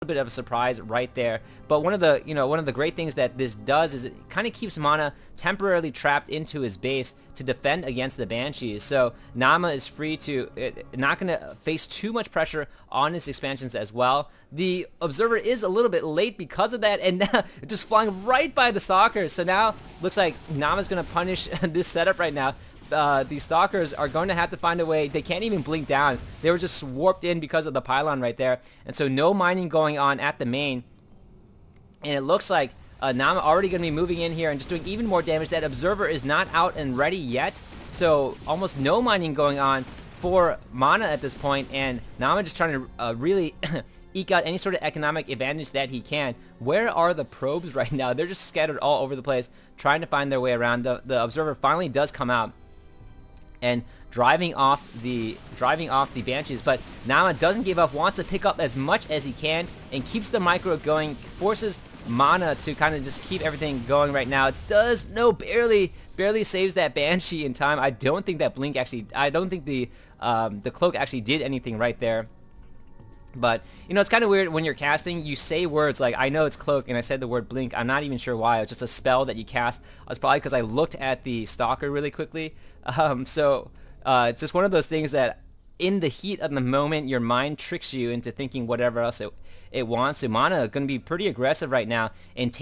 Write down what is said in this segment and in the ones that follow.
bit of a surprise right there. But one of the great things that this does is it kind of keeps Mana temporarily trapped into his base to defend against the Banshees. So Naama is free to not going to face too much pressure on his expansions as well. The Observer is a little bit late because of that, and now just flying right by the Stalkers. So now looks like Naama's going to punish this setup right now. These Stalkers are going to have to find a way. They can't even blink down. They were just warped in because of the pylon right there. And so no mining going on at the main. And it looks like Naama already going to be moving in here and just doing even more damage. That Observer is not out and ready yet. So almost no mining going on for Mana at this point. And Naama just trying to really eke out any sort of economic advantage that he can. Where are the probes right now? They're just scattered all over the place trying to find their way around. The Observer finally does come out and driving off the Banshees, but Naama doesn't give up, wants to pick up as much as he can and keeps the micro going, forces Mana to kind of just keep everything going right now. Barely saves that Banshee in time. I don't think that blink actually, I don't think the cloak actually did anything right there. But, you know, it's kind of weird when you're casting, you say words like, I know it's cloak, and I said the word blink. I'm not even sure why. It's just a spell that you cast. It's probably because I looked at the Stalker really quickly. It's just one of those things that in the heat of the moment, your mind tricks you into thinking whatever else it wants. So Mana going to be pretty aggressive right now and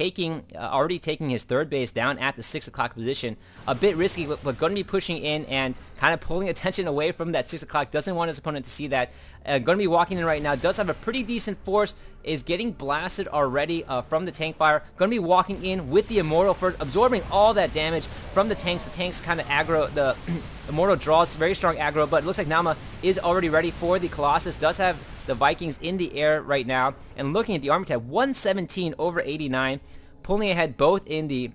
already taking his third base down at the 6 o'clock position. A bit risky, but going to be pushing in and kind of pulling attention away from that 6 o'clock. Doesn't want his opponent to see that. Going to be walking in right now. Does have a pretty decent force. Is getting blasted already from the tank fire. Going to be walking in with the Immortal first, absorbing all that damage from the tanks. The tanks kind of aggro. The Immortal draws very strong aggro, but it looks like Naama is already ready for the Colossus. Does have the Vikings in the air right now. And looking at the army tab, 117 over 89. Pulling ahead both in the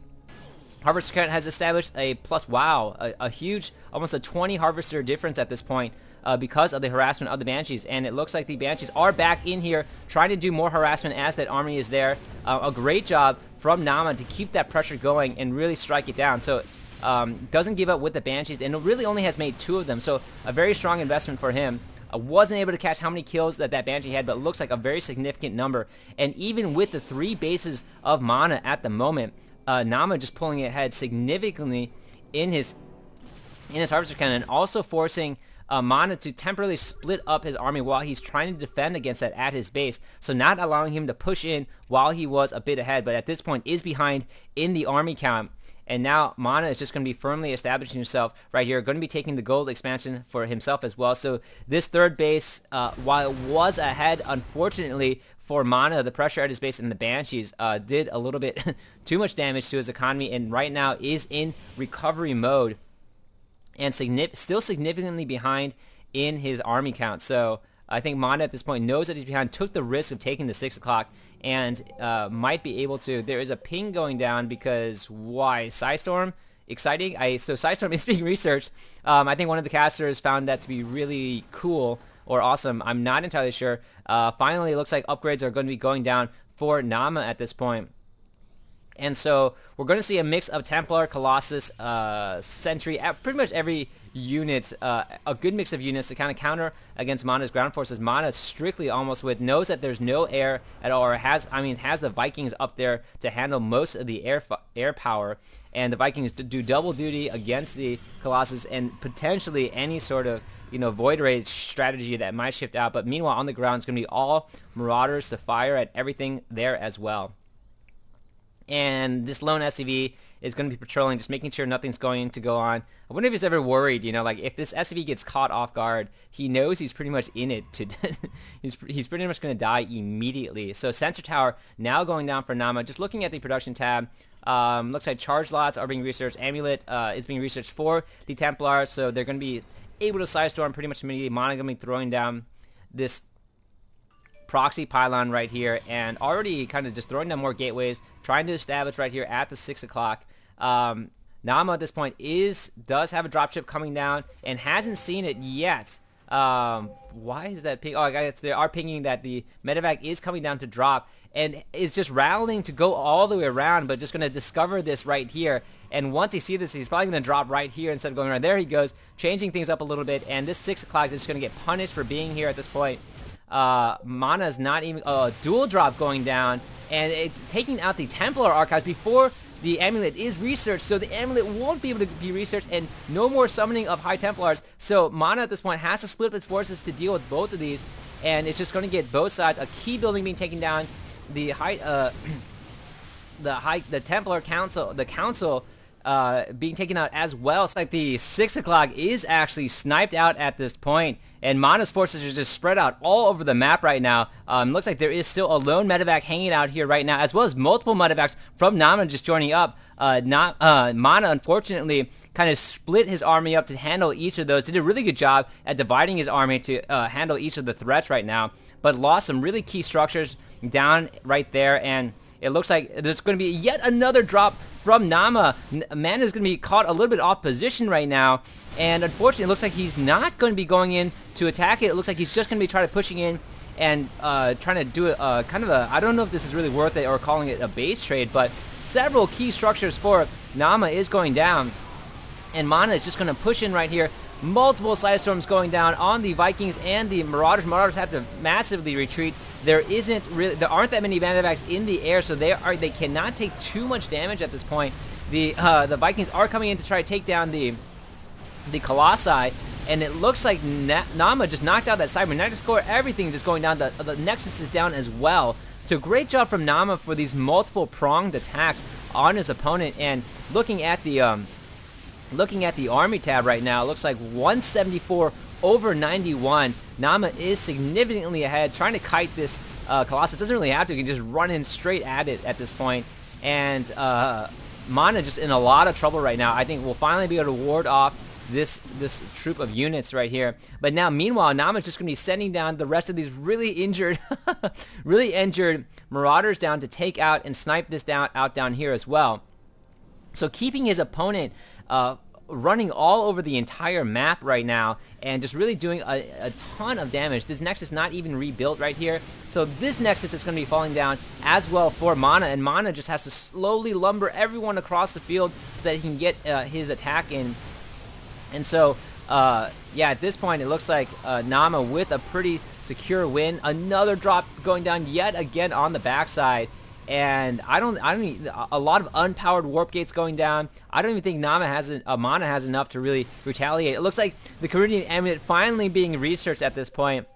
Harvester count has established a plus, wow, a huge, almost a 20 Harvester difference at this point. Because of the harassment of the Banshees, and it looks like the Banshees are back in here trying to do more harassment as that army is there. A great job from Naama to keep that pressure going and really strike it down. So doesn't give up with the Banshees, and it really only has made 2 of them, so a very strong investment for him. Wasn't able to catch how many kills that Banshee had, but it looks like a very significant number. And even with the 3 bases of Mana at the moment, Naama just pulling ahead significantly in his Harvester cannon, and also forcing Mana to temporarily split up his army while he's trying to defend against that at his base, so not allowing him to push in while he was a bit ahead, but at this point is behind in the army count. And now Mana is just going to be firmly establishing himself right here, going to be taking the gold expansion for himself as well. So this third base, while it was ahead, unfortunately for Mana, the pressure at his base and the Banshees did a little bit too much damage to his economy, and right now is in recovery mode. And still significantly behind in his army count. So I think Mana at this point knows that he's behind, took the risk of taking the 6 o'clock, and might be able to. There is a ping going down because why? Psystorm? Exciting? So Psystorm is being researched. I think one of the casters found that to be really cool or awesome. I'm not entirely sure. Finally, it looks like upgrades are going to be going down for Naama at this point. And so we're going to see a mix of Templar, Colossus, Sentry, pretty much every unit, a good mix of units to kind of counter against Mana's ground forces. Mana strictly almost knows that there's no air at all, or has the Vikings up there to handle most of the air power, and the Vikings do double duty against the Colossus and potentially any sort of Void Rage strategy that might shift out. But meanwhile, on the ground, it's going to be all Marauders to fire at everything there as well. And this lone SCV is going to be patrolling, just making sure nothing's going to go on. I wonder if he's ever worried, like if this SCV gets caught off guard, he knows he's pretty much in it. He's pretty much going to die immediately. So Sensor Tower now going down for Naama. Just looking at the production tab, looks like charge lots are being researched. Amulet is being researched for the Templar, so they're going to be able to Sidestorm pretty much immediately. Mana going to be throwing down this proxy pylon right here, and already kind of just throwing down more gateways, trying to establish right here at the 6 o'clock. Naama at this point does have a dropship coming down and hasn't seen it yet. Why is that ping? Oh, I guess they are pinging that the medevac is coming down to drop, and is just rallying to go all the way around, but just going to discover this right here. And once he sees this, he's probably going to drop right here instead of going around. There he goes, changing things up a little bit, and this 6 o'clock is just going to get punished for being here at this point. Mana's not even dual drop going down, and it's taking out the Templar Archives before the amulet is researched, so the amulet won't be able to be researched, and no more summoning of High Templars. So Mana at this point has to split up its forces to deal with both of these, and it's just going to get both sides. A key building being taken down, the Templar Council, the Council being taken out as well. It's like the 6 o'clock is actually sniped out at this point, and Mana's forces are just spread out all over the map right now. Looks like there is still a lone medevac hanging out here right now, as well as multiple medevacs from Naama just joining up. Mana, unfortunately, kind of split his army up to handle each of those. Did a really good job at dividing his army to handle each of the threats right now, but lost some really key structures down right there, and it looks like there's going to be yet another drop from Naama. Mana is going to be caught a little bit off position right now, and unfortunately it looks like he's not going to be going in to attack it. It looks like he's just going to be trying to pushing in and trying to do a kind of a, I don't know if this is really worth it or calling it a base trade, but several key structures for Naama is going down, and Mana is just going to push in right here. Multiple Sidestorms going down on the Vikings and the Marauders. Marauders have to massively retreat. There aren't that many Vandevacs in the air, so they cannot take too much damage at this point. The Vikings are coming in to try to take down the Colossi, and it looks like Naama just knocked out that Cybernetic Core. Everything just going down. The Nexus is down as well. So great job from Naama for these multiple pronged attacks on his opponent. And looking at the army tab right now, it looks like 174 over 91. Naama is significantly ahead, trying to kite this Colossus. Doesn't really have to. He can just run in straight at it at this point. And Mana just in a lot of trouble right now. I think we'll finally be able to ward off this troop of units right here. But now, meanwhile, Naama's just going to be sending down the rest of these really injured Marauders down to take out and snipe this out down here as well. So keeping his opponent running all over the entire map right now, and just really doing a ton of damage. This Nexus not even rebuilt right here, so this Nexus is going to be falling down as well for Mana, and Mana just has to slowly lumber everyone across the field so that he can get his attack in. And so yeah, at this point it looks like Naama with a pretty secure win. Another drop going down yet again on the backside. And I don't a lot of unpowered warp gates going down. I don't even think Mana has enough to really retaliate. It looks like the Caridnian Amulet finally being researched at this point.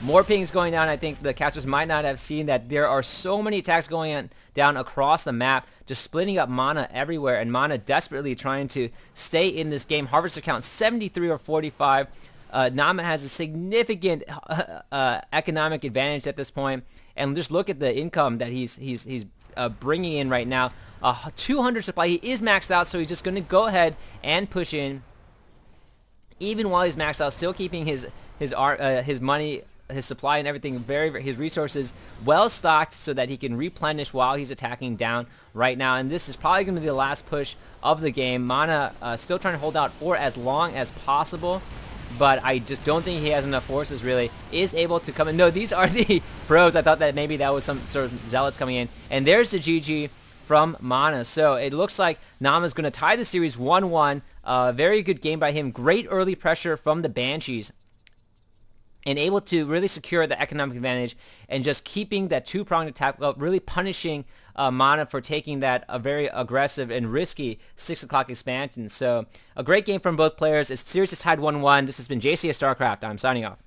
More pings going down. I think the casters might not have seen that there are so many attacks going down across the map, just splitting up Mana everywhere, and Mana desperately trying to stay in this game. Harvester count 73 or 45. Naama has a significant economic advantage at this point, and just look at the income that he's bringing in right now. 200 supply. He is maxed out, so he's just going to go ahead and push in, even while he's maxed out, still keeping his money, his supply, and everything his resources well stocked, so that he can replenish while he's attacking down right now. And this is probably going to be the last push of the game. Mana still trying to hold out for as long as possible, but I just don't think he has enough forces, really. Is able to come in. No, these are the pros. I thought that maybe that was some sort of zealots coming in. And there's the GG from Mana. So it looks like Naama's going to tie the series 1-1. Very good game by him. Great early pressure from the Banshees, and able to really secure the economic advantage and just keeping that two-pronged attack, really punishing Mana for taking that very aggressive and risky 6 o'clock expansion. So a great game from both players. It's series is tied 1-1. This has been JCS StarCraft. I'm signing off.